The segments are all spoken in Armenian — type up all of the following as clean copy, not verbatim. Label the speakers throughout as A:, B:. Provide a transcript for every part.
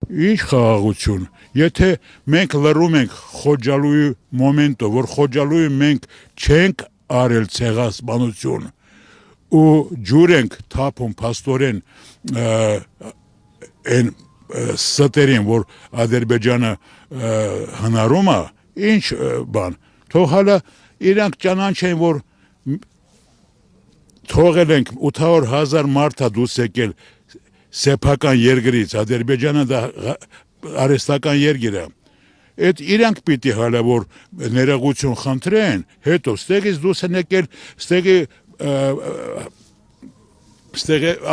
A: Ինչ խաղաղություն, եթե մենք լռում ենք Խոջալույի մոմենտով, որ Խոջալույի մենք չենք արել ցեղասպանություն ու ջուր ենք թափում փաստորեն այն ստերին, որ Ադրբեջանը հնարում է, ինչ բան, թող հալա իրանք ճանաչեն, որ թողել ենք 800,000 մարդա դուրս եկել սեփական երկրից, Ադրբեջանը դա արհեստական երկիր է։ Այդ իրանք պիտի հալա որ ներողություն խնդրեն, հետո ստեղից դուրս են եկել, ստեղի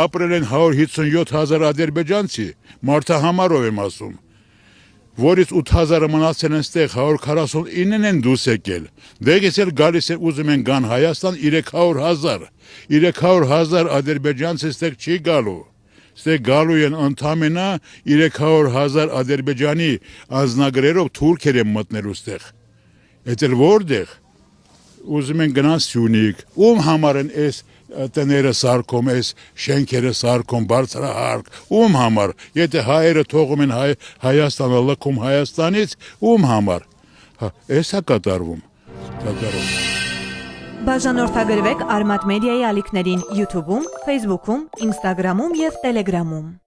A: ապրել են 157,000 ադրբեջանցի, մարդահամարով եմ ասում, որից 8,000-ը մնացել են ստեղ 149-ն են դուրս եկել, դեղից էլ գալիս են ուզում են գան Հայաստան 300,000 ադրբեջանցի ստեղ չի գալու, ստեղ գալու են ընդամենը 300,000 ադրբեջանի անձնագրերով թուրքեր են մտնելու ստեղ, այդ էլ որտեղ, ուզում են գնան Սյունիք, ում համար են այս տները սարքում, այս շենքերը սարքում, բարձրահարկ, ում համար, եթե հայերը թողում են Հայաստանը լքում Հայաստանից, ում համար, այս է կատարվում։
B: Բաժանորդագրվեք Արմատ մեդիայի ալիքներին YouTube-ում, Facebook-ում, Instagram-ում և Telegram-ում։